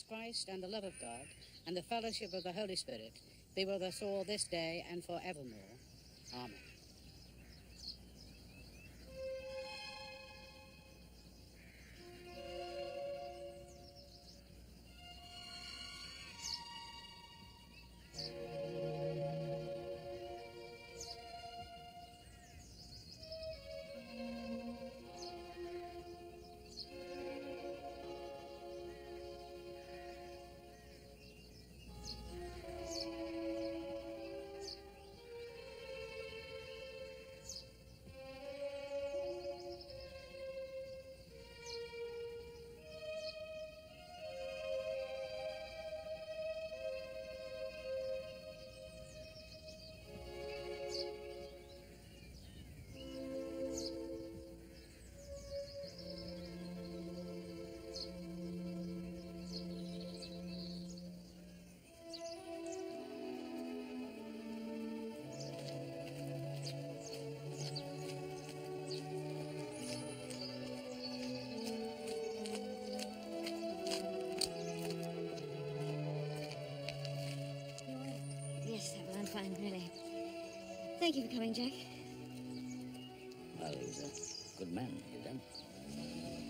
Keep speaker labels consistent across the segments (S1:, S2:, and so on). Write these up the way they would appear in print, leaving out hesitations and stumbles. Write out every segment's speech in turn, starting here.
S1: Jesus Christ, and the love of God, and the fellowship of the Holy Spirit be with us all this day and forevermore. Amen.
S2: Fine, really. Thank you for coming, Jack.
S3: Well, he was a good man, you done.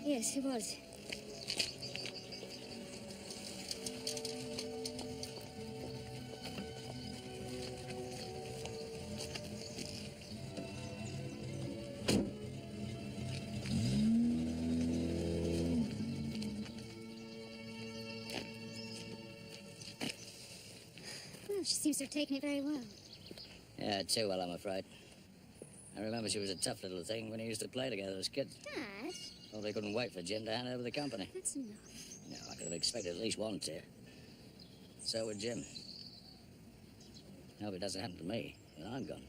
S2: Yes, he was. Well, she seems to have taken it very well.
S3: Yeah, too well, I'm afraid. I remember she was a tough little thing when we used to play together as kids.
S2: Dad?
S3: Well, they couldn't wait for Jim to hand over the company.
S2: That's enough.
S3: No, I could have expected at least one tear. So would Jim. I hope it doesn't happen to me when I'm gone.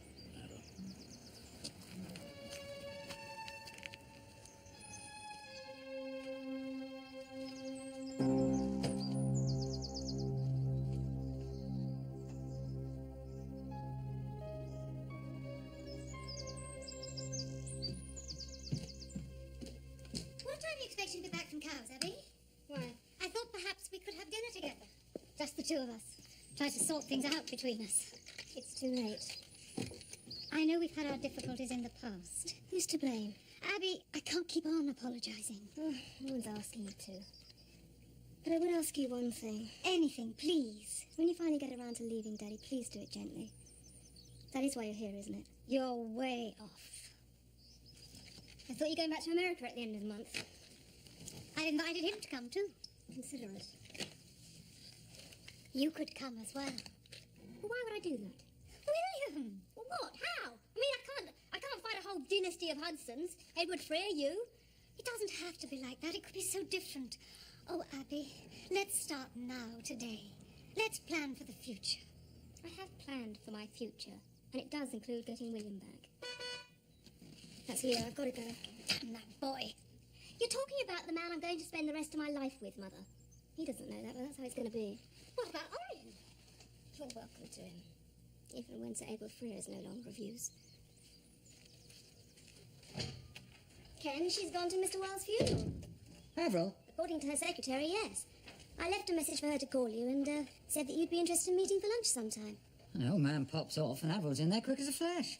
S2: What time are you expecting to be back from Cowes, Abby? Why? I thought perhaps we could have dinner together. Just the two of us. Try to sort things out between us. It's too late. I know we've had our difficulties in the past. Who's to blame? Abby, I can't keep on apologising. Oh, no one's asking you to. But I would ask you one thing. Anything, please. When you finally get around to leaving Daddy, please do it gently. That is why you're here, isn't it? You're way off. I thought you were going back to America at the end of the month. I invited him to come too. Consider it. You could come as well. Well, why would I do that? William! Well, what? How? I mean, I can't fight a whole dynasty of Hudsons. Edward Freer, you. It doesn't have to be like that. It could be so different. Oh, Abby, let's start now, today. Let's plan for the future. I have planned for my future, and it does include getting William back. That's Leo. I've got to go. Damn that boy. You're talking about the man I'm going to spend the rest of my life with, Mother. He doesn't know that, but that's how it's going to be. What about Orion? You're welcome to him. If and when Sir Edward Freer is no longer of use. Ken, she's gone to Mr. Wells' funeral.
S4: Avril?
S2: According to her secretary, yes. I left a message for her to call you and said that you'd be interested in meeting for lunch sometime.
S4: The old man pops off and Avril's in there quick as a flash.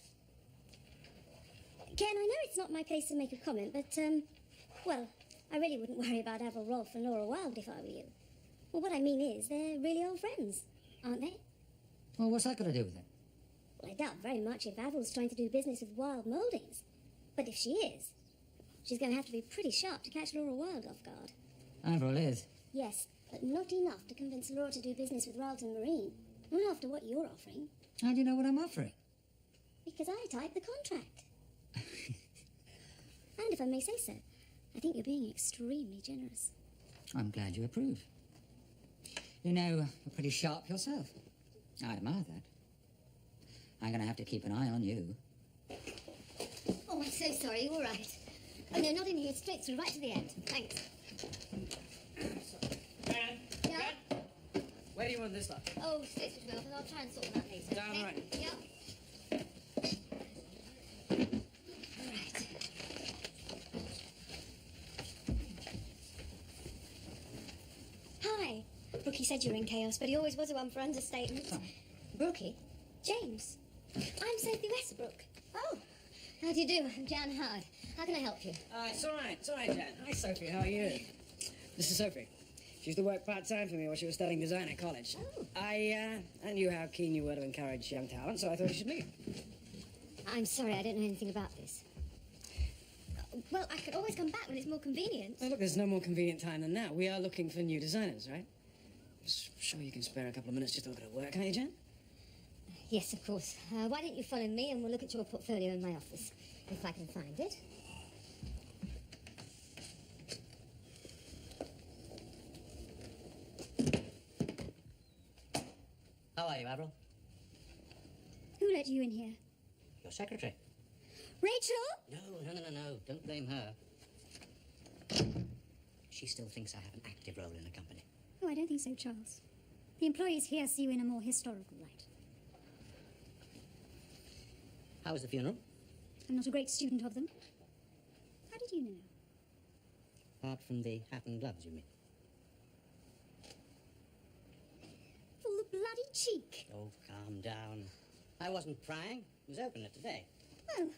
S2: Ken, I know it's not my place to make a comment, but, well, I really wouldn't worry about Avril Rolfe and Laura Wilde if I were you. Well, what I mean is, they're really old friends, aren't they?
S4: Well, what's that got to do with it?
S2: Well, I doubt very much if Avril's trying to do business with Wilde Mouldings. But if she is, she's going to have to be pretty sharp to catch Laura Wilde off guard.
S4: Avril is.
S2: Yes, but not enough to convince Laura to do business with Ralton Marine. Not after what you're offering.
S4: How do you know what I'm offering?
S2: Because I typed the contract. And if I may say so, I think you're being extremely generous.
S4: I'm glad you approve. You know, you're pretty sharp yourself. I admire that. I'm going to have to keep an eye on you.
S2: Oh, I'm so sorry. All right. Oh, no, not in here. Straight through, right to the end. Thanks.
S5: Dan?
S2: Yeah?
S5: Dan? Where do you want this stuff?
S2: Oh, straight through to I'll try and sort them out later.
S5: Down
S2: okay?
S5: right.
S2: Yeah. All right. Hi. Brookie said you were in chaos, but he always was a one for understatements.
S4: Oh.
S2: Brookie? James. I'm Sophie Westbrook. Oh, how do you do? I'm Jan Howard. How can I help you?
S5: It's all right, Jan. Hi, Sophie, how are you? This is Sophie. She used to work part-time for me while she was studying design at college.
S2: Oh.
S5: I knew how keen you were to encourage young talent, so I thought you should meet.
S2: I'm sorry, I don't know anything about this. Well, I could always come back when it's more convenient.
S5: Oh, look, there's no more convenient time than now. We are looking for new designers, right? Sure you can spare a couple of minutes just to look at her work, can't you, Jan?
S2: Yes, of course. Why don't you follow me and we'll look at your portfolio in my office, if I can find it.
S3: How are you, Avril?
S2: Who let you in here?
S3: Your secretary.
S2: Rachel?
S3: No. Don't blame her. She still thinks I have an active role in the company.
S2: Oh, I don't think so, Charles. The employees here see you in a more historical light.
S3: How was the funeral?
S2: I'm not a great student of them. How did you know?
S3: Apart from the hat and gloves, you mean?
S2: For the bloody cheek.
S3: Oh, calm down. I wasn't prying. It was open today.
S2: Well,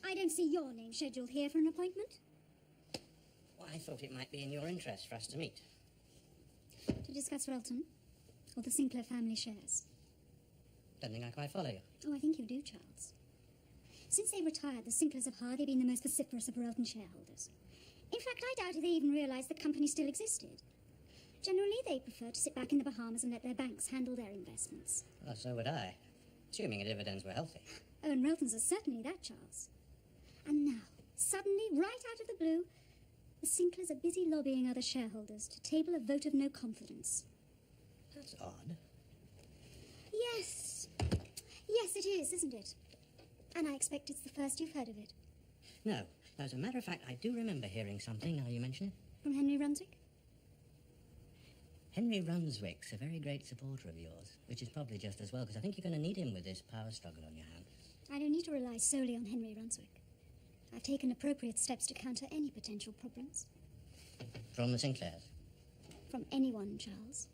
S2: I don't see your name scheduled here for an appointment.
S3: Well, I thought it might be in your interest for us to meet.
S2: To discuss Relton or the Sinclair family shares.
S3: Don't think I quite follow you.
S2: Oh, I think you do, Charles. Since they retired, the Sinklers have hardly been the most vociferous of Relton shareholders. In fact, I doubt if they even realised the company still existed. Generally, they prefer to sit back in the Bahamas and let their banks handle their investments.
S3: Well, so would I. Assuming the dividends were healthy.
S2: Oh, and Relton's are certainly that, Charles. And now, suddenly, right out of the blue, the Sinklers are busy lobbying other shareholders to table a vote of no confidence.
S3: That's odd.
S2: Yes. Yes, it is, isn't it? And I expect it's the first you've heard of it.
S3: No. As a matter of fact, I do remember hearing something, now you mention it.
S2: From Henry Runswick?
S3: Henry Runswick's a very great supporter of yours, which is probably just as well, because I think you're going to need him with this power struggle on your hands.
S2: I don't need to rely solely on Henry Runswick. I've taken appropriate steps to counter any potential problems.
S3: From the Sinclairs?
S2: From anyone, Charles.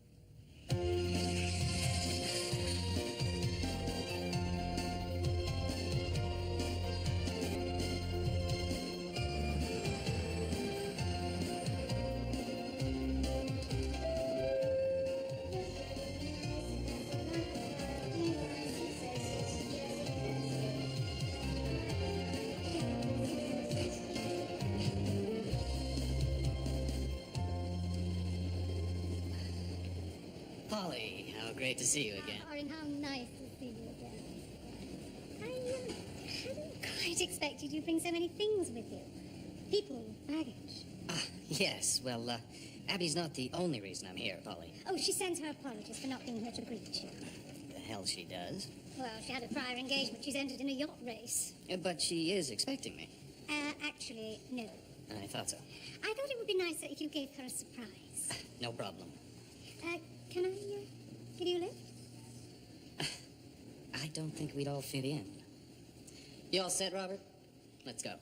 S3: Polly, how great to see you again.
S2: Darling, how nice to see you again. I hadn't quite expected you'd bring so many things with you. People, baggage.
S3: Yes, well, Abby's not the only reason I'm here, Polly.
S2: Oh, she sends her apologies for not being here to greet you.
S3: The hell she does.
S2: Well, she had a prior engagement. She's entered in a yacht race.
S3: But she is expecting me.
S2: Actually, no.
S3: I thought so.
S2: I thought it would be nicer if you gave her a surprise.
S3: No problem.
S2: Can I give you a lift?
S3: I don't think we'd all fit in. You all set, Robert? Let's go.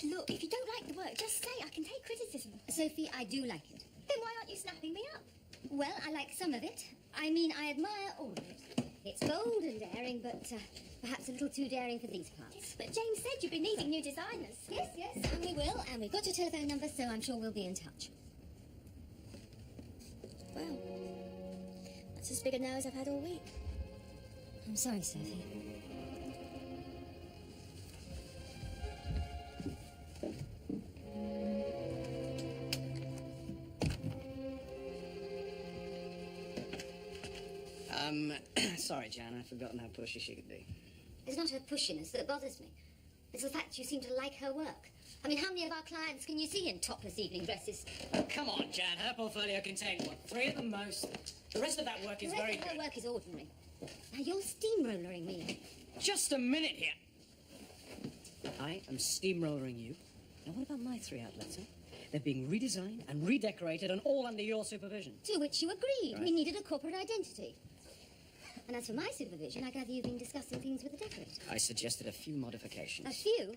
S2: Look, if you don't like the work, just say I can take criticism. Sophie, I do like it. Then why aren't you snapping me up? Well, I like some of it. I mean, I admire all of it. It's bold and daring, but perhaps a little too daring for these parts. Yes, but James said you'd be needing new designers. Yes, and we will. And we've got your telephone number, so I'm sure we'll be in touch. Well, that's as big a no as I've had all week. I'm sorry, Sophie.
S5: Sorry, Jan, I've forgotten how pushy she could be.
S2: It's not her pushiness that bothers me. It's the fact you seem to like her work. I mean, how many of our clients can you see in topless evening dresses?
S5: Oh, come on, Jan. Her portfolio contains, what, 3 at the most? The rest of that work is very
S2: The rest of
S5: good.
S2: her work is ordinary. Now, you're steamrollering me.
S5: Just a minute here. I am steamrollering you. Now, what about my 3 outlets, huh? They're being redesigned and redecorated and all under your supervision.
S2: To which you agreed.
S5: Right.
S2: We needed a corporate identity. And as for my supervision, I gather you've been discussing things with the decorator.
S5: I suggested a few modifications.
S2: A few?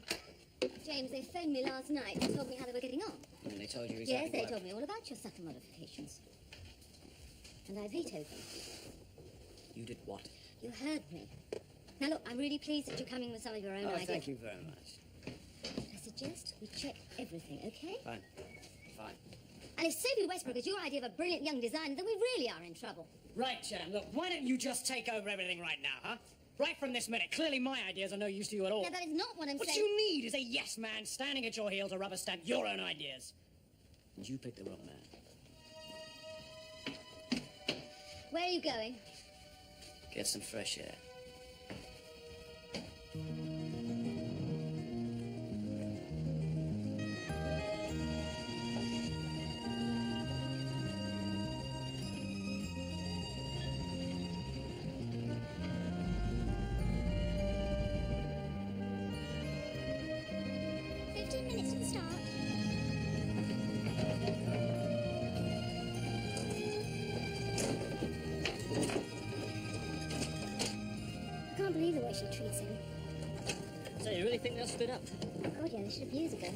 S2: James, they phoned me last night and told me how they were getting on.
S5: And they told you
S2: Yes,
S5: exactly
S2: they
S5: what...
S2: told me all about your subtle modifications. And I vetoed them.
S5: You did what?
S2: You heard me. Now look, I'm really pleased that you're coming with some of your own ideas.
S5: Thank you very much.
S2: I suggest we check everything, okay?
S5: Fine. Fine.
S2: And if Sophie Westbrook is your idea of a brilliant young designer, then we really are in trouble.
S5: Right, Jan, look, why don't you just take over everything right now, huh? Right from this minute. Clearly my ideas are no use to you at all.
S2: Now, that is not what I'm
S5: What
S2: saying.
S5: you need is a yes man standing at your heel to rubber stamp your own ideas. And you picked the wrong man.
S2: Where are you going?
S3: Get some fresh air.
S2: I can't believe the way she treats him.
S3: So you really think they'll split up?
S2: Oh, God, yeah, they should have years ago.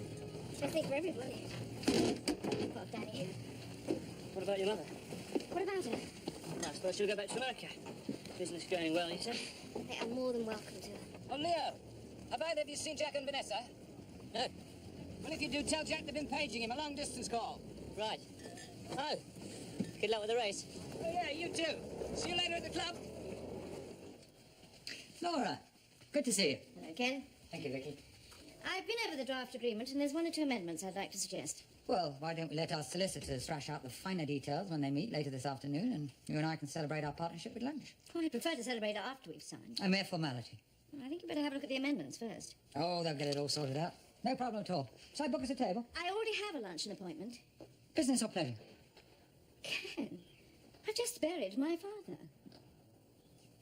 S2: I think for everybody. Poor Daddy.
S3: What about your mother?
S2: What about her?
S3: I suppose she'll go back to America. Business going well, you said?
S2: They are more than welcome to her.
S3: Oh, Leo, have either of you seen Jack and Vanessa? No. Well, if you do, tell Jack they've been paging him, a long-distance call. Right. Oh, good luck with the race. Oh, yeah, you too. See you later at the club.
S4: Laura, good to see you.
S2: Hello, Ken.
S4: Thank you, Vicky.
S2: I've been over the draft agreement, and there's one or two amendments I'd like to suggest.
S4: Well, why don't we let our solicitors thrash out the finer details when they meet later this afternoon, and you and I can celebrate our partnership with lunch.
S2: Oh, I prefer to celebrate after we've signed.
S4: A mere formality.
S2: I think you better have a look at the amendments first.
S4: Oh, they'll get it all sorted out. No problem at all. Shall I book us a table?
S2: I already have a luncheon appointment.
S4: Business or pleasure?
S2: Ken, I've just buried my father.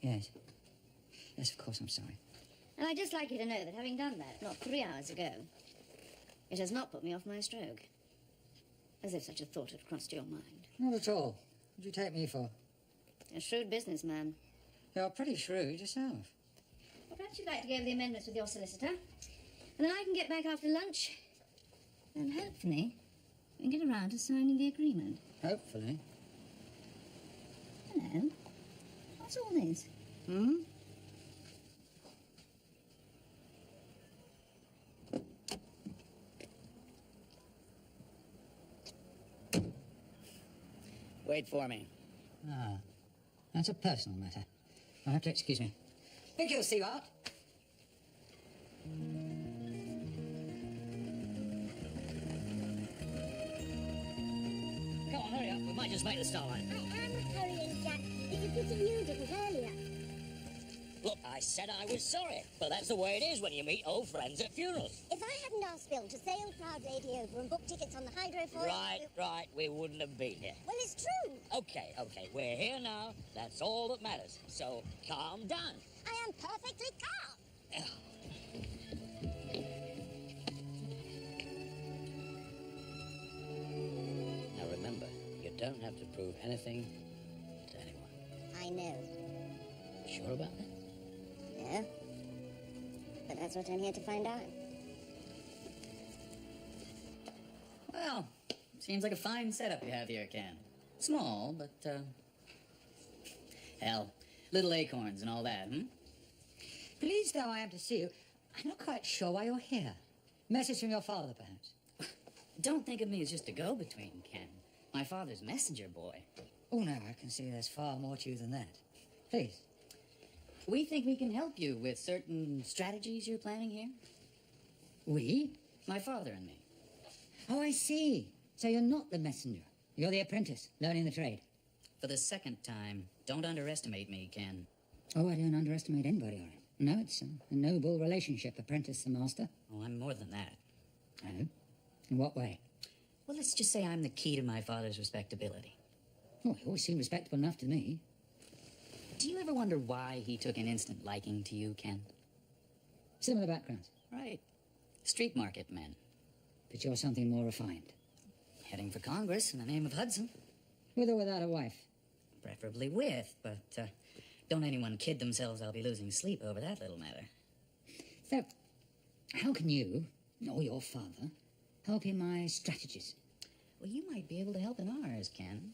S4: Yes. Yes, of course, I'm sorry.
S2: And I'd just like you to know that having done that, not 3 hours ago, it has not put me off my stroke. As if such a thought had crossed your mind.
S4: Not at all. What'd you take me for?
S2: A shrewd businessman.
S4: You're pretty shrewd yourself.
S2: Well, perhaps you'd like to go over the amendments with your solicitor. And then I can get back after lunch. And hopefully, we can get around to signing the agreement.
S4: Hopefully.
S2: Hello. What's all this?
S4: Hmm?
S3: Wait for me.
S4: Ah, that's a personal matter. I'll have to excuse me. Thank you, Seward.
S3: Come on, hurry up. We might just make the start line.
S2: I am hurrying, Jack. It's a pity you didn't earlier.
S3: Look, I said I was sorry, but that's the way it is when you meet old friends at funerals.
S2: If I hadn't asked Phil to sail Proud Lady over and book tickets on the Hydro for
S3: Right, we wouldn't have been here.
S2: Well, it's true.
S3: Okay, we're here now. That's all that matters. So calm down.
S2: I am perfectly calm.
S3: Now remember, you don't have to prove anything to anyone.
S2: I know.
S3: Sure about that?
S2: Yeah. But that's what I'm here to find out.
S3: Well, seems like a fine setup you have here, Ken. Small, but, hell, little acorns and all that, hmm?
S4: Pleased though I am to see you, I'm not quite sure why you're here. Message from your father, perhaps?
S3: Don't think of me as just a go-between, Ken. My father's messenger boy.
S4: Oh, no, I can see there's far more to you than that. Please.
S3: We think we can help you with certain strategies you're planning here.
S4: We?
S3: My father and me.
S4: Oh, I see. So you're not the messenger. You're the apprentice, learning the trade.
S3: For the second time, don't underestimate me, Ken.
S4: Oh, I don't underestimate anybody, all right. No, it's a noble relationship, apprentice and master.
S3: Oh, I'm more than that.
S4: Oh? In what way?
S3: Well, let's just say I'm the key to my father's respectability.
S4: Oh, you always seem respectable enough to me.
S3: Do you ever wonder why he took an instant liking to you, Ken?
S4: Similar backgrounds.
S3: Right. Street market men.
S4: But you're something more refined. heading for Congress in the name of Hudson.
S5: With or without a wife?
S4: Preferably with, but don't anyone kid themselves I'll be losing sleep over that little matter.
S5: So, how can you, or your father, help in my strategies?
S4: Well, you might be able to help in ours, Ken.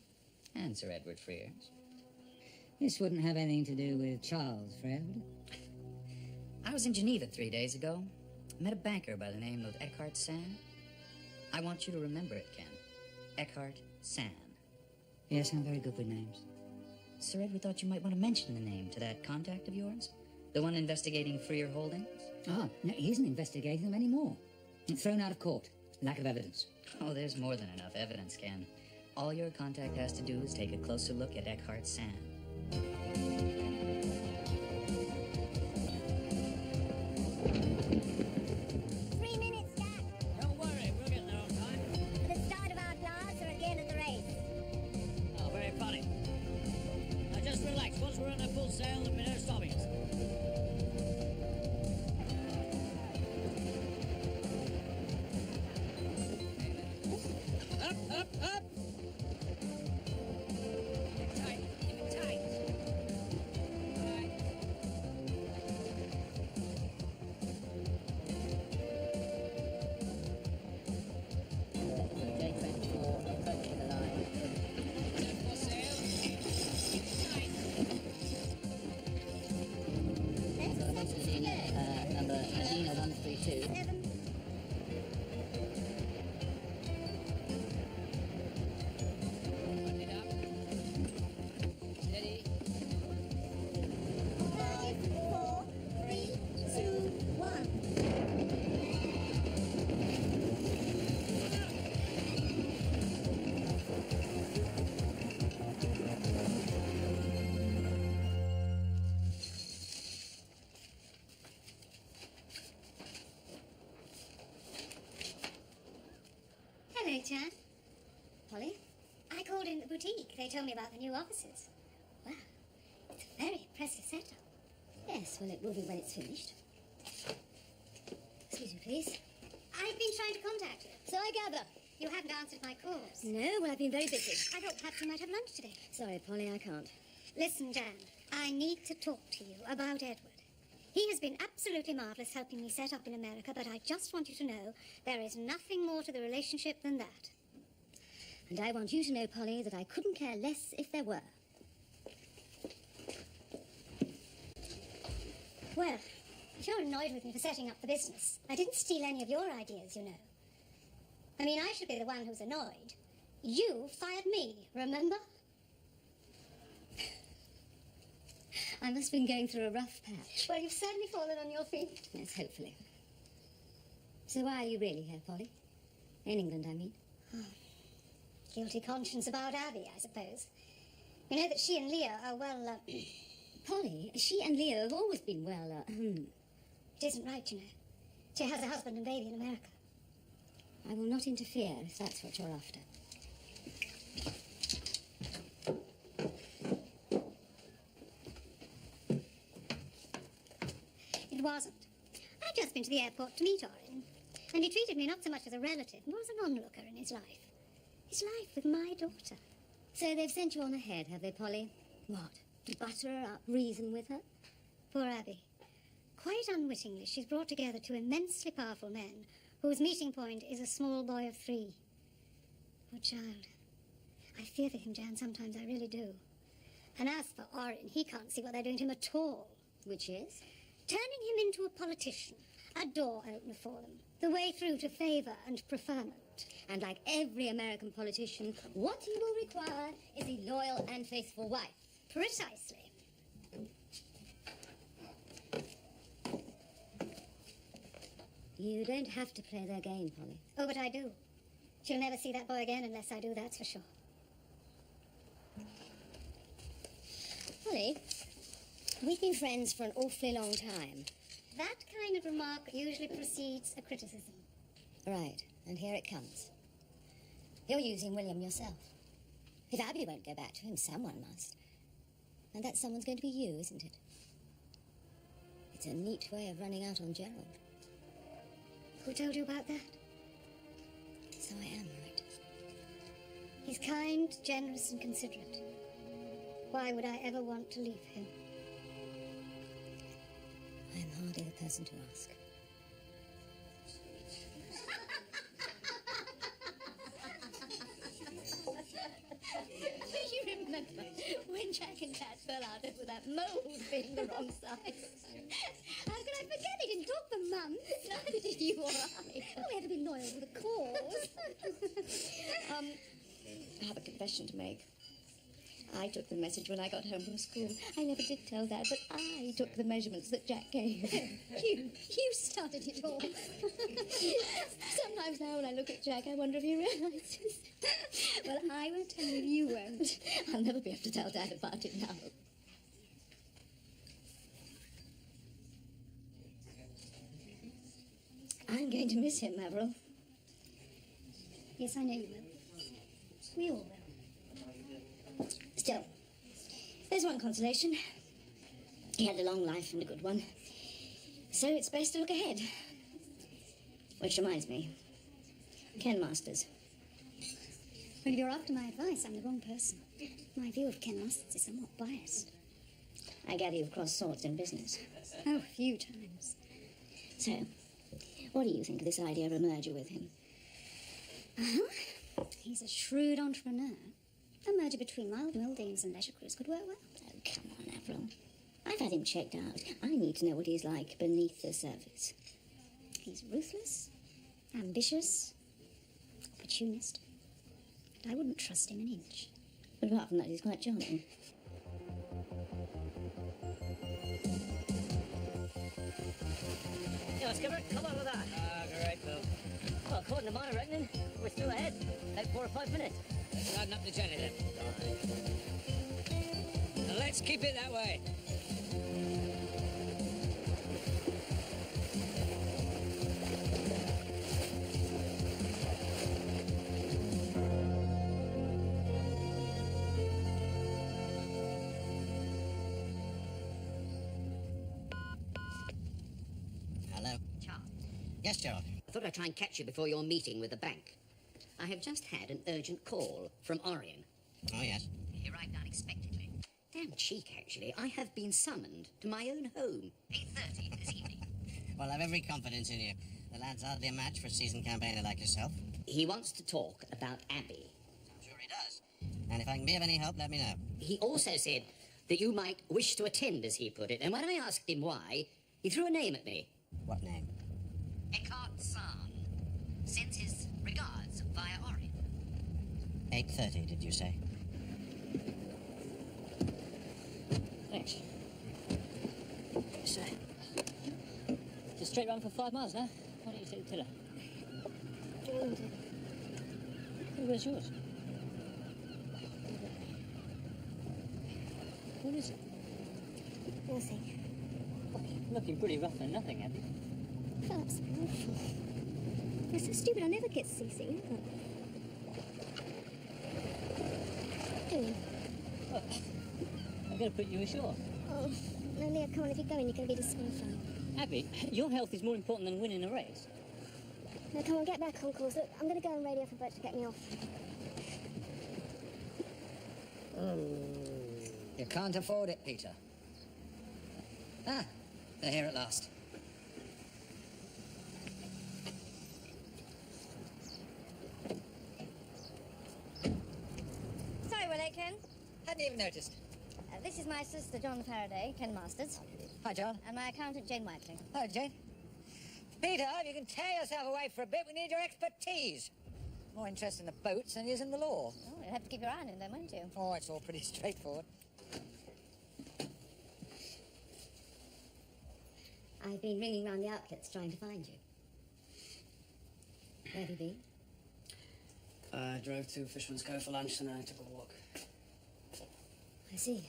S4: And Sir Edward Frears.
S5: This wouldn't have anything to do with Charles, Fred, would it?
S4: I was in Geneva 3 days ago. I met a banker by the name of Eckhart Sand. I want you to remember it, Ken. Eckhart Sand.
S5: Yes, I'm very good with names.
S4: Sir Edward thought you might want to mention the name to that contact of yours. The one investigating Freer Holdings.
S5: Ah, no, he isn't investigating them anymore. Thrown out of court. Lack of evidence.
S4: Oh, there's more than enough evidence, Ken. All your contact has to do is take a closer look at Eckhart Sand.
S2: 3 minutes, Jack.
S3: Don't worry, we'll get there on time.
S2: At the start of our class or at the end of the race?
S3: Oh, very funny. Now just relax. Once we're under full sail, there'll be no stopping us. Up, up, up! Keep it tight, keep it tight. All right.
S1: J24 approaching the line.
S3: Set for sail. Keep it tight.
S1: This is in number Medina 132.
S2: 7.
S3: Button it up. Steady.
S2: 5, 4, 3, 2, 1. Hello, Chad. Polly? I called in the boutique. They told me about the new offices. Wow, it's a very impressive setup. Yes, well, it will be when it's finished. Excuse me, please. I've been trying to contact you. So I gather. You haven't answered my calls.
S6: No, well, I've been very busy.
S2: I thought perhaps you might have lunch today.
S6: Sorry, Polly, I can't.
S2: Listen, Jan, I need to talk to you about Edward. He has been absolutely marvellous helping me set up in America, but I just want you to know there is nothing more to the relationship than that.
S6: And I want you to know, Polly, that I couldn't care less if there were.
S2: Well, if you're annoyed with me for setting up the business, I didn't steal any of your ideas, you know. I mean, I should be the one who's annoyed. You fired me, remember?
S6: I must have been going through a rough patch.
S2: Well, you've certainly fallen on your feet.
S6: Yes, hopefully. So why are you really here, Polly? In England, I mean.
S2: Guilty conscience about Abby, I suppose. You know that she and Leah are, well,
S6: Polly, she and Leo have always been, well,
S2: It isn't right, you know. She has a husband and baby in America.
S6: I will not interfere if that's what you're after.
S2: It wasn't. I'd just been to the airport to meet Orin, and he treated me not so much as a relative, more as an onlooker in his life. His life with my daughter.
S6: So they've sent you on ahead, have they, Polly? What? To butter her up, reason with her?
S2: Poor Abby. Quite unwittingly, she's brought together two immensely powerful men whose meeting point is a small boy of 3. Poor child. I fear for him, Jan, sometimes I really do. And as for Orin, he can't see what they're doing to him at all.
S6: Which is?
S2: Turning him into a politician, a door opener for them, the way through to favour and preferment.
S6: And like every American politician, what he will require is a loyal and faithful wife.
S2: Precisely.
S6: You don't have to play their game, Polly.
S2: Oh, but I do. She'll never see that boy again unless I do, that's for sure.
S6: Polly, we've been friends for an awfully long time.
S2: That kind of remark usually precedes a criticism.
S6: Right, and here it comes. You're using William yourself. If Abby won't go back to him, someone must. And that someone's going to be you, isn't it? It's a neat way of running out on Gerald.
S2: Who told you about that?
S6: So I am right.
S2: He's kind, generous, and considerate. Why would I ever want to leave him?
S6: I'm hardly the person to ask.
S2: You remember when Jack and Dad fell out over that mould being the wrong size? How could I forget? They didn't talk for months. Neither did you or I. Oh, we had to be loyal to the cause.
S6: I have a confession to make. I took the message when I got home from school. I never did tell Dad, but I took the measurements that Jack gave.
S2: You started it all.
S6: Sometimes now when I look at Jack, I wonder if he realizes.
S2: Well, I won't tell you if you won't.
S6: I'll never be able to tell Dad about it now. I'm going to miss him, Avril.
S2: Yes, I know you will. We all will.
S6: Still, there's one consolation. He had a long life and a good one. So it's best to look ahead. Which reminds me, Ken Masters.
S2: Well, if you're after my advice, I'm the wrong person. My view of Ken Masters is somewhat biased.
S6: I gather you've crossed swords in business.
S2: Oh, a few times.
S6: So, what do you think of this idea of a merger with him?
S2: He's a shrewd entrepreneur. A merger between Mild Mildeans and Leisure Cruise could work well.
S6: Oh, come on, Avril. I've had him checked out. I need to know what he's like beneath the surface.
S2: He's ruthless, ambitious, opportunist. And I wouldn't trust him an inch.
S6: But apart from that, he's quite charming.
S3: Yeah, Skipper, come on with that.
S5: Great, Bill.
S3: Well, according to mine reckoning, we're still ahead. Like 4 or 5 minutes. Let's line up the Jenny then. Now let's keep it that way.
S7: Hello.
S3: Charles,
S7: Yes, Gerald.
S3: I thought I'd try and catch you before your meeting with the bank. I have just had an urgent call from Orion.
S7: Oh, yes.
S3: He arrived unexpectedly. Damn cheek, actually. I have been summoned to my own home. 8:30 this evening.
S7: Well, I've every confidence in you. The lad's hardly a match for a seasoned campaigner like yourself.
S3: He wants to talk about Abby.
S7: I'm sure he does. And if I can be of any help, let me know.
S3: He also said that you might wish to attend, as he put it. And when I asked him why, he threw a name at me.
S7: What name?
S3: Eckhart San sends his regards via Orion.
S7: 8:30, did you say?
S3: Thanks. So, it's a straight run for 5 miles now. Why don't you take the tiller?
S2: Dreamed it.
S3: Hey, where's yours? What is it?
S2: Nothing.
S3: Looking pretty rough and nothing, Abby.
S2: That's awful. I'm so stupid. I never get seasick either. What are you doing?
S3: I'm going to put you ashore.
S2: Oh, no, Leo, come on. If you're going, you're going to be disqualified.
S3: Abby, your health is more important than winning a race.
S2: No, come on, get back on course. Look, I'm going to go and radio for Bert to get me off.
S4: You can't afford it, Peter. Ah, they're here at last.
S6: Sorry, we're late, Ken.
S4: Hadn't even noticed.
S6: This is my sister, John Faraday, Ken Masters,
S4: Hi, John.
S6: and my accountant, Jane Whiteley.
S4: Hello, Jane. Peter, if you can tear yourself away for a bit, we need your expertise. More interest in the boats than he is in the law.
S6: Oh, you'll have to keep your eye on him then, won't you?
S4: Oh, it's all pretty straightforward.
S6: I've been ringing round the outlets trying to find you. Where have you been?
S5: I drove to Fisherman's Cove for lunch and then I took a walk.
S6: I see.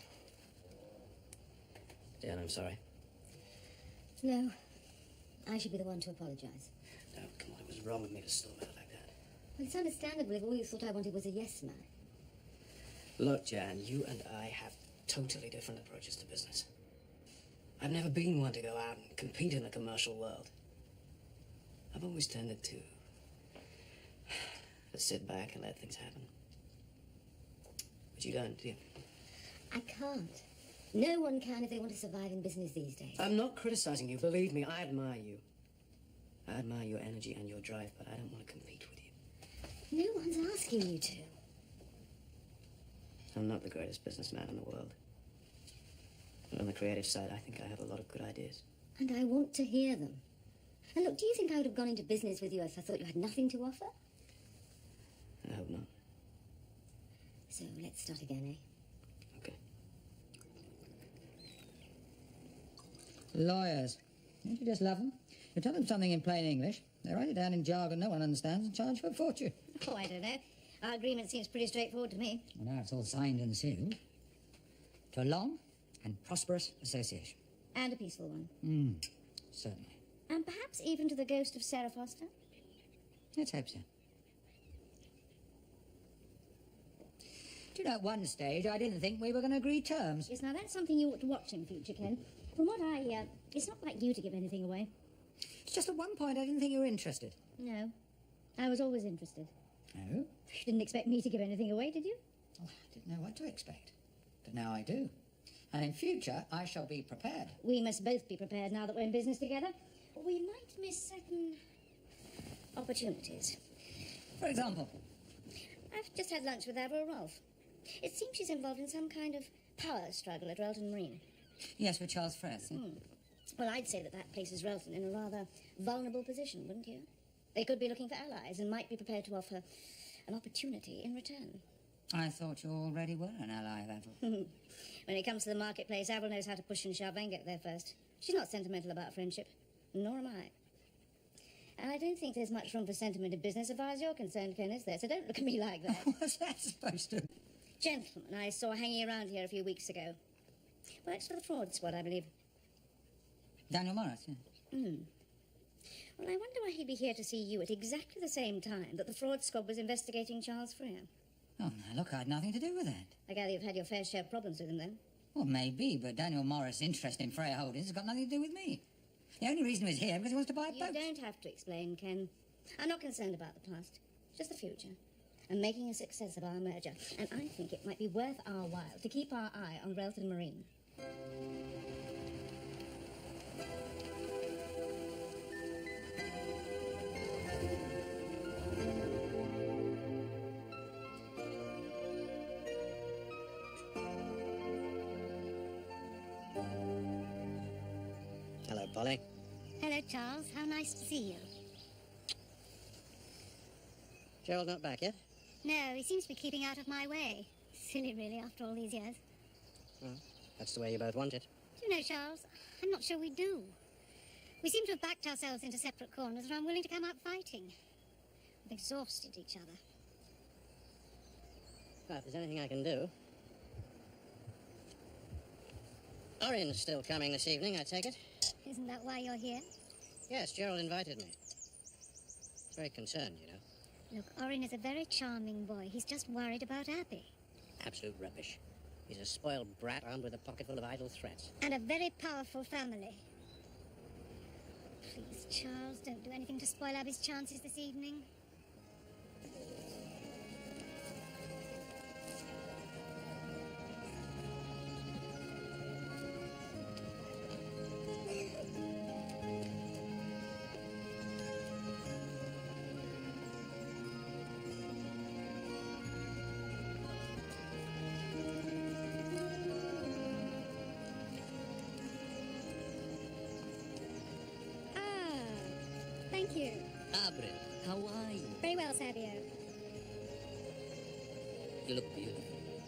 S5: Dan, I'm sorry.
S6: No, I should be the one to apologise.
S5: No, come on, it was wrong of me to storm out like that.
S6: Well, it's understandable if all you thought I wanted was a yes man.
S5: Look, Jan, you and I have totally different approaches to business. I've never been one to go out and compete in the commercial world. I've always tended to sit back and let things happen. But you don't, do you?
S6: I can't. No one can if they want to survive in business these days.
S5: I'm not criticizing you. Believe me, I admire you. I admire your energy and your drive, but I don't want to compete with you.
S6: No one's asking you to.
S5: I'm not the greatest businessman in the world. But on the creative side, I think I have a lot of good ideas.
S6: And I want to hear them. And look, do you think I would have gone into business with you if I thought you had nothing to offer?
S5: I hope not.
S6: So let's start again, eh?
S5: Okay.
S4: Lawyers. Don't you just love them? You tell them something in plain English, they write it down in jargon no one understands and charge you a fortune.
S6: Oh, I don't know. Our agreement seems pretty straightforward to me.
S4: Well, now it's all signed and sealed. To a long and prosperous association.
S6: And a peaceful one.
S4: Certainly.
S6: And perhaps even to the ghost of Sarah Foster.
S4: Let's hope so. Do you know, at one stage, I didn't think we were going to agree terms.
S2: Yes, now that's something you ought to watch in future, Ken. From what it's not like you to give anything away.
S4: It's just at one point I didn't think you were interested.
S2: No. I was always interested.
S4: No?
S2: You didn't expect me to give anything away, did you?
S4: Oh, I didn't know what to expect. But now I do. And in future, I shall be prepared.
S2: We must both be prepared now that we're in business together. We might miss certain opportunities.
S4: For example?
S2: I've just had lunch with Avril Rolfe. It seems she's involved in some kind of power struggle at Relton Marine.
S4: Yes, with Charles Frith.
S2: Well, I'd say that places Relton in a rather vulnerable position, wouldn't you? They could be looking for allies and might be prepared to offer an opportunity in return.
S4: I thought you already were an ally of Avril.
S2: When it comes to the marketplace, Avril knows how to push and shove and get there first. She's not sentimental about friendship, nor am I. And I don't think there's much room for sentiment in business as far as you're concerned, Ken, is there? So don't look at me like that.
S4: What's that supposed to?
S2: Gentleman I saw hanging around here a few weeks ago. Works for the fraud squad, I believe.
S4: Daniel Morris, yeah.
S2: Well, I wonder why he'd be here to see you at exactly the same time that the fraud squad was investigating Charles Freer.
S4: Oh, now, look, I had nothing to do with that.
S2: I gather you've had your fair share of problems with him, then.
S4: Well, maybe, but Daniel Morris' interest in Freya Holdings has got nothing to do with me. The only reason he was here because he wants to buy a boat.
S2: You don't have to explain, Ken. I'm not concerned about the past, just the future. And making a success of our merger. And I think it might be worth our while to keep our eye on Relton Marine.
S7: Hello, Polly.
S2: Hello, Charles. How nice to see you.
S7: Gerald not back yet?
S2: No, he seems to be keeping out of my way. Silly, really, after all these years.
S7: Well, that's the way you both want it.
S2: Do you know, Charles, I'm not sure we do. We seem to have backed ourselves into separate corners and I'm willing to come out fighting. We've exhausted each other.
S7: Well, if there's anything I can do... Orion's still coming this evening, I take it?
S2: Isn't that why you're here?
S7: Yes, Gerald invited me. Very concerned, you know.
S2: Look, Orion is a very charming boy. He's just worried about Abby.
S7: Absolute rubbish. He's a spoiled brat armed with a pocket full of idle threats.
S2: And a very powerful family. Please, Charles, don't do anything to spoil Abby's chances this evening. Thank you.
S7: Avril, how are you?
S2: Very well, Savio.
S7: You look beautiful.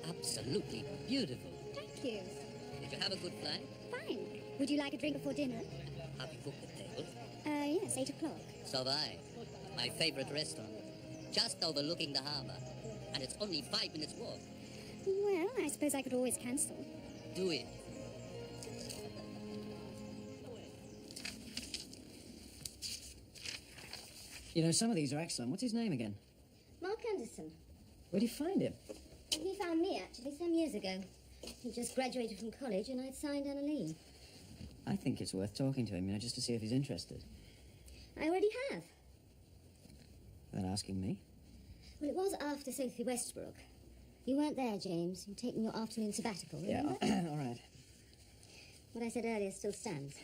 S7: Absolutely beautiful.
S2: Thank you.
S7: Did you have a good flight?
S2: Fine. Would you like a drink before dinner?
S7: Have you booked the table?
S2: Yes, 8 o'clock.
S7: So have I. My favorite restaurant. Just overlooking the harbor. And it's only 5 minutes walk.
S2: Well, I suppose I could always cancel.
S7: Do it.
S5: You know, some of these are excellent. What's his name again?
S6: Mark Anderson.
S5: Where'd you find him?
S6: He found me, actually, some years ago. He just graduated from college and I'd signed Anna Lee.
S5: I think it's worth talking to him, you know, just to see if he's interested.
S6: I already have.
S5: Without asking me?
S6: Well, it was after Sophie Westbrook. You weren't there, James. You're taking your afternoon sabbatical, remember?
S5: Yeah, all right.
S6: What I said earlier still stands.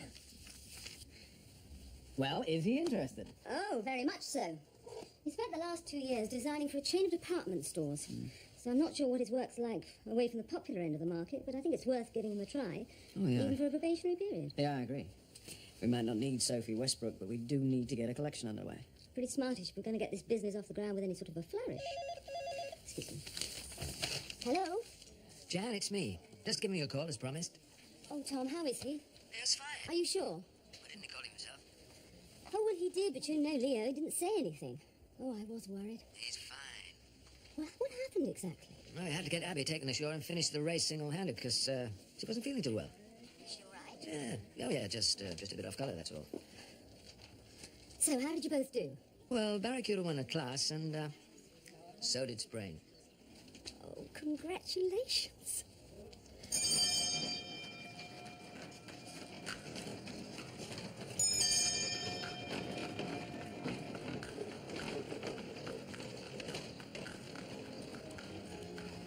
S5: Well, is he interested?
S6: Oh, very much so. He spent the last 2 years designing for a chain of department stores. So I'm not sure what his work's like away from the popular end of the market, but I think it's worth giving him a try.
S5: Oh, yeah.
S6: Even for a probationary period.
S5: Yeah, I agree. We might not need Sophie Westbrook, but we do need to get a collection underway.
S6: Pretty smartish if we're going to get this business off the ground with any sort of a flourish. Excuse me. Hello?
S5: Jan, it's me. Just give me a call as promised.
S6: Oh, Tom, how is he?
S5: That's fine.
S6: Are you sure?
S5: Why didn't he call himself?
S6: Oh, well, he did, but you know Leo, he didn't say anything. Oh, I was worried.
S5: He's fine.
S6: Well, what happened exactly?
S5: I had to get Abby taken ashore and finish the race single-handed because she wasn't feeling too well.
S6: Is she all right?
S5: Yeah. Oh, yeah, just a bit off colour, that's all.
S6: So, how did you both do?
S5: Well, Barracuda won a class, and so did Sprain.
S6: Oh, congratulations.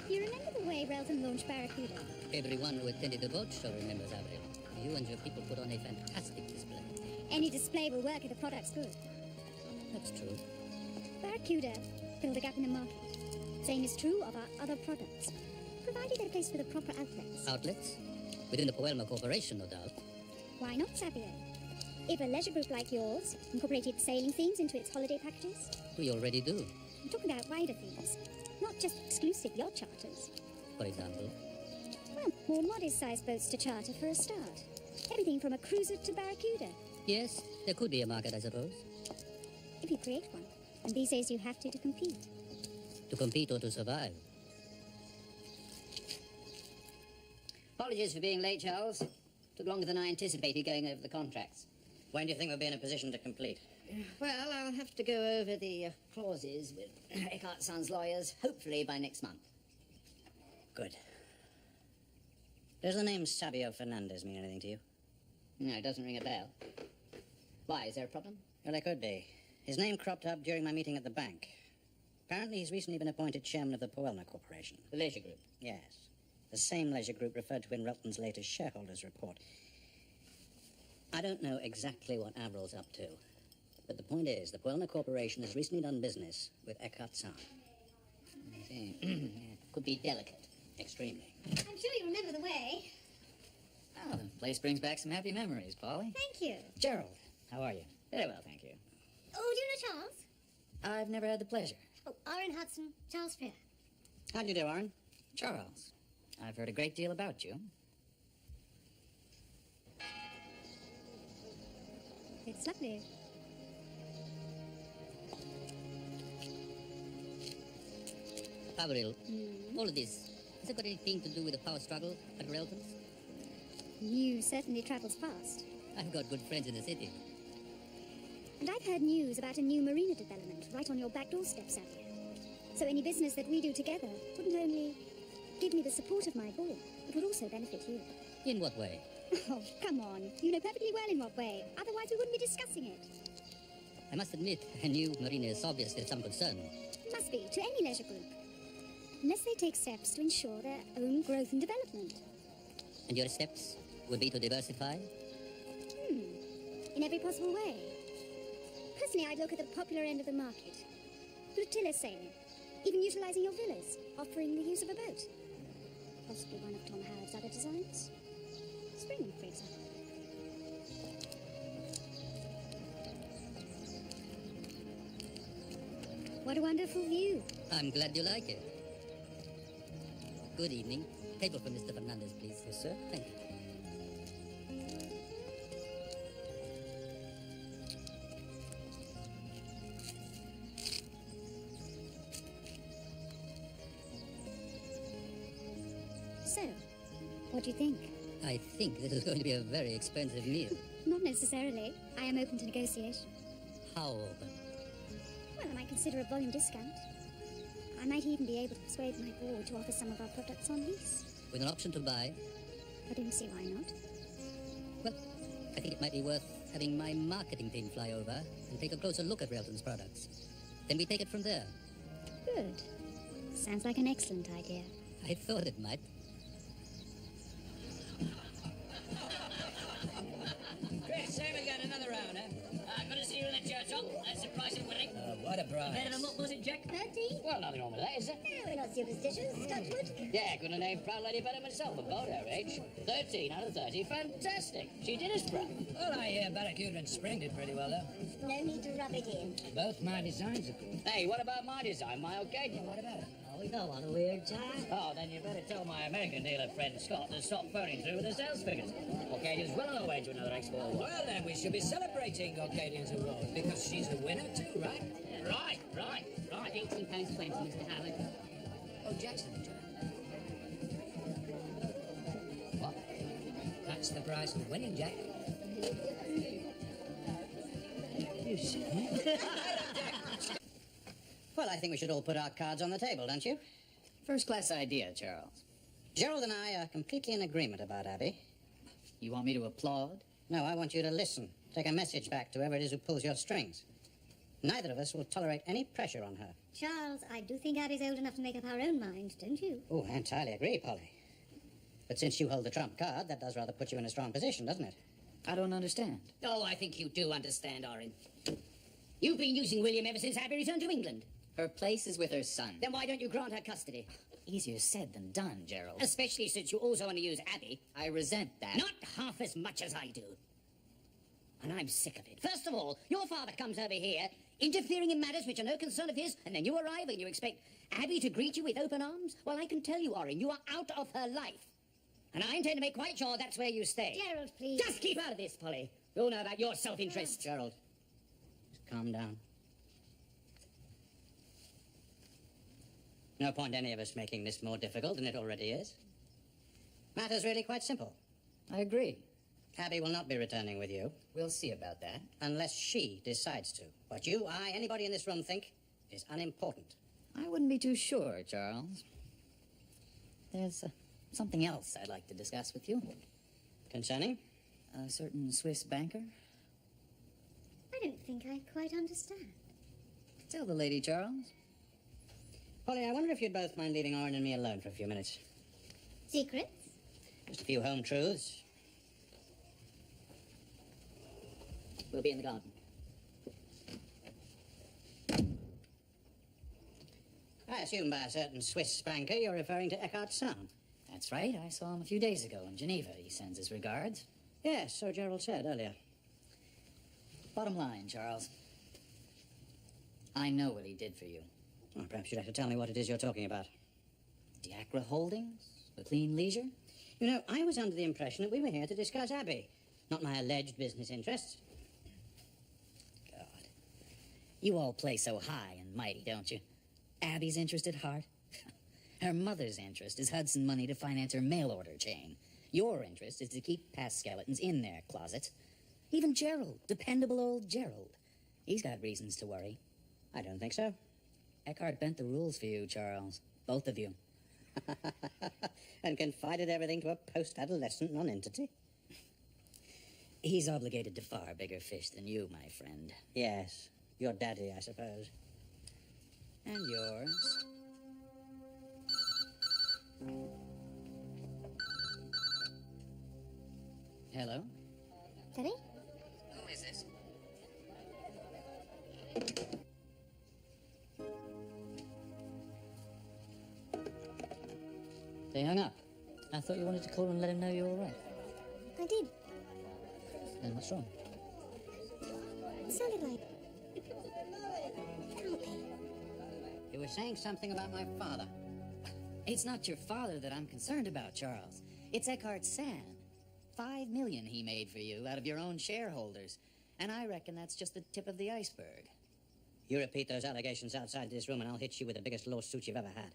S2: You remember the way Relton launched Barracuda?
S7: Everyone who attended the boat show remembers, Avril. You and your people put on a fantastic display.
S2: Any display will work if the product's good.
S7: That's true.
S2: Barracuda filled a gap in the market. Same is true of our other products, provided they're placed with the proper outlets.
S7: Outlets? Within the Puelma Corporation, no doubt.
S2: Why not, Xavier? If a leisure group like yours incorporated sailing themes into its holiday packages,
S7: We already do.
S2: I'm talking about wider themes, not just exclusive yacht charters.
S7: For example.
S2: Well, more modest-sized boats to charter for a start. Everything from a cruiser to Barracuda.
S7: Yes, there could be a market, I suppose.
S2: If you create one. And these days you have to compete.
S7: To compete or to survive.
S3: Apologies for being late, Charles. Took longer than I anticipated going over the contracts.
S7: When do you think we'll be in a position to complete?
S3: Well, I'll have to go over the clauses with Eckhart Sons lawyers, hopefully by next month.
S7: Good. Does the name Sabio Fernandez mean anything to you?
S3: No, it doesn't ring a bell. Why, is there a problem?
S7: Well, there could be. His name cropped up during my meeting at the bank. Apparently, he's recently been appointed chairman of the Puelma Corporation.
S3: The leisure group.
S7: Yes. The same leisure group referred to in Relton's latest shareholders report. I don't know exactly what Avril's up to, but the point is, the Puelma Corporation has recently done business with Eckhart San.
S3: I see. Could be delicate.
S7: Extremely.
S2: I'm sure you remember the way.
S4: Oh, the place brings back some happy memories, Polly.
S2: Thank you.
S7: Gerald, how are you?
S4: Very well, thank you.
S2: Oh, do you know Charles?
S4: I've never had the pleasure.
S2: Oh, Aaron Hudson, Charles Freer.
S7: How'd you do, Aaron?
S4: Charles, I've heard a great deal about you.
S2: It's lovely.
S7: Avril, all of this, has it got anything to do with the power struggle at Relton's?
S2: News certainly travels fast.
S7: I've got good friends in the city.
S2: And I've heard news about a new marina development right on your back doorstep, Xavier. So any business that we do together wouldn't only give me the support of my board, it would also benefit you.
S7: In what way?
S2: Oh, come on. You know perfectly well in what way. Otherwise we wouldn't be discussing it.
S7: I must admit, a new marina is obviously of some concern.
S2: Must be, to any leisure group. Unless they take steps to ensure their own growth and development.
S7: And your steps would be to diversify?
S2: In every possible way. Personally, I'd look at the popular end of the market. Flotilla sailing. Even utilizing your villas. Offering the use of a boat. Possibly one of Tom Howard's other designs. Spring, for example. What a wonderful view.
S7: I'm glad you like it. Good evening. Table for Mr. Fernandez, please. Yes, sir. Thank you.
S2: So, what do you think?
S7: I think this is going to be a very expensive meal.
S2: Not necessarily. I am open to negotiation.
S7: How open?
S2: Well, I might consider a volume discount. I might even be able to persuade my board to offer some of our products on lease.
S7: With an option to buy?
S2: I don't see why not.
S7: Well, I think it might be worth having my marketing team fly over and take a closer look at Relton's products. Then we take it from there.
S2: Good. Sounds like an excellent idea.
S7: I thought it might.
S3: Chris, say we got another round, huh? Good to see you in the church, Hop. That's the price of winning.
S7: What a prize.
S3: Better than what was it, Jack?
S2: 13?
S3: Well, nothing wrong with that, is there?
S2: No, we're not superstitious. Touchwood.
S3: Yeah, couldn't have named Proud Lady better myself about her age. 13 out of 30. Fantastic. She did us proud.
S5: Well, I hear Barracuda and Spring did pretty well, though.
S2: No need to rub it in.
S5: Both my designs are good.
S3: Hey, what about my design? My okay?
S5: What about it?
S7: Oh, we don't want a weird time.
S3: Oh, then you better tell my American dealer friend Scott to stop phoning through with the sales figures. Arcadian's well on her way to another export.
S5: Well, then, we should be celebrating Arcadian's award, because she's a winner, too, right?
S3: Right.
S1: £18.20, Mr. Howard.
S5: Oh, Jackson. What? That's the price of winning, Jack. You see?
S7: Well, I think we should all put our cards on the table, don't you?
S4: First-class idea, Charles.
S7: Gerald and I are completely in agreement about Abby.
S4: You want me to applaud?
S7: No, I want you to listen. Take a message back to whoever it is who pulls your strings. Neither of us will tolerate any pressure on her.
S2: Charles, I do think Abby's old enough to make up her own mind, don't you?
S7: Oh, I entirely agree, Polly. But since you hold the trump card, that does rather put you in a strong position, doesn't it?
S4: I don't understand.
S3: Oh, I think you do understand, Orin. You've been using William ever since Abby returned to England.
S4: Her place is with her son.
S3: Then why don't you grant her custody?
S4: Easier said than done, Gerald.
S3: Especially since you also want to use Abby.
S4: I resent that.
S3: Not half as much as I do. And I'm sick of it. First of all, your father comes over here, interfering in matters which are no concern of his, and then you arrive and you expect Abby to greet you with open arms? Well, I can tell you, Orin, you are out of her life. And I intend to make quite sure that's where you stay.
S2: Gerald, please.
S3: Just keep out of this, Polly. We all know about your self-interest.
S7: Gerald, just calm down. No point any of us making this more difficult than it already is. Matter's really quite simple.
S4: I agree.
S7: Abby will not be returning with you
S4: We'll see about that.
S7: unless she decides to. What you, I, anybody in this room think is unimportant.
S4: I wouldn't be too sure, Charles. There's something else I'd like to discuss with you.
S7: Concerning?
S4: A certain Swiss banker.
S2: I don't think I quite understand.
S4: Tell the lady, Charles.
S7: Polly, I wonder if you'd both mind leaving Orin and me alone for a few minutes.
S2: Secrets?
S7: Just a few home truths.
S4: We'll be in the garden.
S7: I assume by a certain Swiss banker you're referring to Eckhart Sound.
S4: That's right. I saw him a few days ago in Geneva. He sends his regards.
S7: Yes, so Gerald said earlier.
S4: Bottom line, Charles. I know what he did for you.
S7: Well, perhaps you'd have to tell me what it is you're talking about.
S4: Diacra Holdings? The Clean Leisure?
S7: You know, I was under the impression that we were here to discuss Abby, not my alleged business interests.
S4: God. You all play so high and mighty, don't you? Abby's interest at heart? Her mother's interest is Hudson money to finance her mail order chain. Your interest is to keep past skeletons in their closets. Even Gerald, dependable old Gerald. He's got reasons to worry.
S7: I don't think so.
S4: Eckhart bent the rules for you, Charles. Both of you.
S7: And confided everything to a post-adolescent nonentity.
S4: He's obligated to far bigger fish than you, my friend.
S7: Yes, your daddy, I suppose.
S4: And yours. Hello?
S2: Daddy?
S4: Who is this? They hung up. I thought you wanted to call and let him know you were all right.
S2: I did.
S4: Then what's wrong?
S2: It sounded like... Can't be.
S7: You were saying something about my father.
S4: It's not your father that I'm concerned about, Charles. It's Eckhart Sand. $5 million he made for you out of your own shareholders. And I reckon that's just the tip of the iceberg.
S7: You repeat those allegations outside this room and I'll hit you with the biggest lawsuit you've ever had.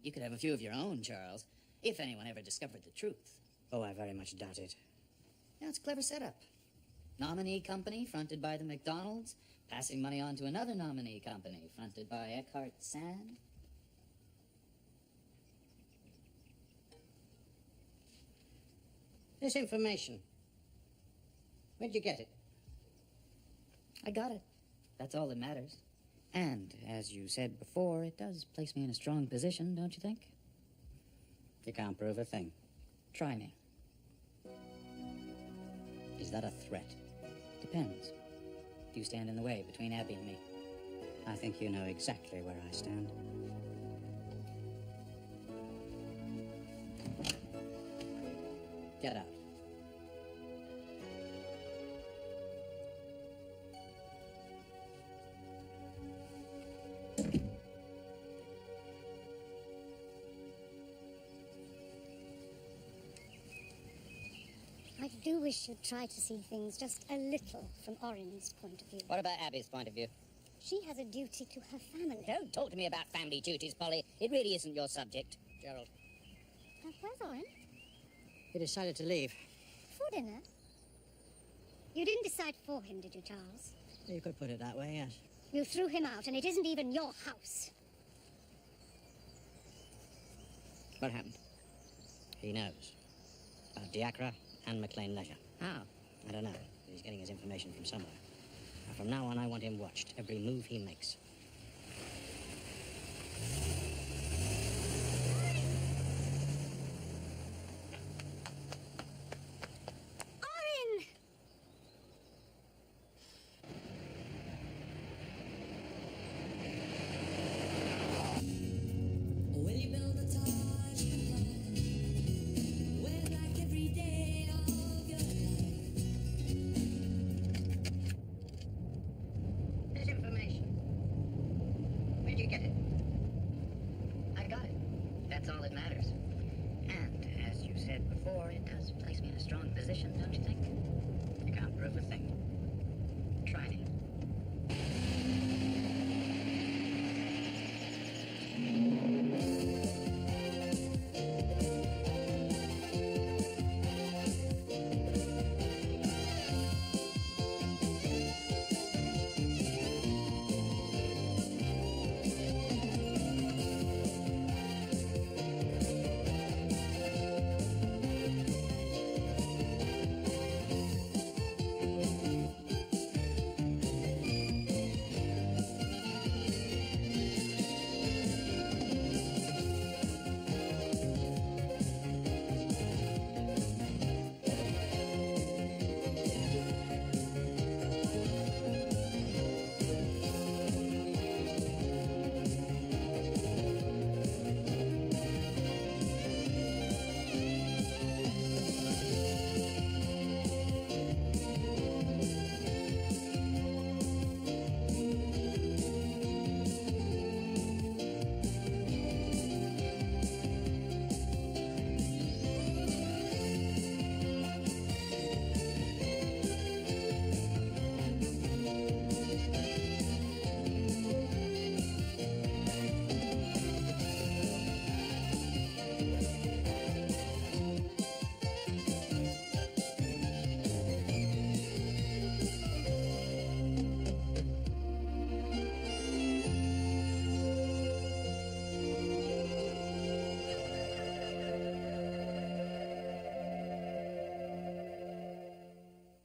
S4: You could have a few of your own, Charles, if anyone ever discovered the truth.
S7: Oh, I very much doubt it.
S4: Yeah, it's a clever setup. Nominee company fronted by the McDonalds, passing money on to another nominee company fronted by Eckhart Sand.
S7: This information, where'd you get it?
S4: I got it. That's all that matters. And, as you said before, it does place me in a strong position, don't you think?
S7: You can't prove a thing.
S4: Try me.
S7: Is that a threat?
S4: Depends. Do you stand in the way between Abby and me?
S7: I think you know exactly where I stand. Get out.
S2: I do wish you'd try to see things just a little from Orrin's point of view.
S3: What about Abby's point of view?
S2: She has a duty to her family.
S3: Don't talk to me about family duties, Polly. It really isn't your subject. Gerald.
S2: Where's Orrin?
S3: He decided to leave.
S2: For dinner? You didn't decide for him, did you, Charles?
S3: You could put it that way, yes.
S2: You threw him out, and it isn't even your house.
S3: What happened?
S7: He knows. About Diacra and McLean Leisure.
S3: How?
S7: I don't know. He's getting his information from somewhere. Now, from now on, I want him watched. Every move he makes.
S2: Orrin!
S8: When you build a Taj Mahal, wear black every day of your life.
S3: This information. Where did you get it?
S4: I got it. That's all that matters. And, as you said before, it does place me in a strong position, don't you think?
S7: You can't prove a thing.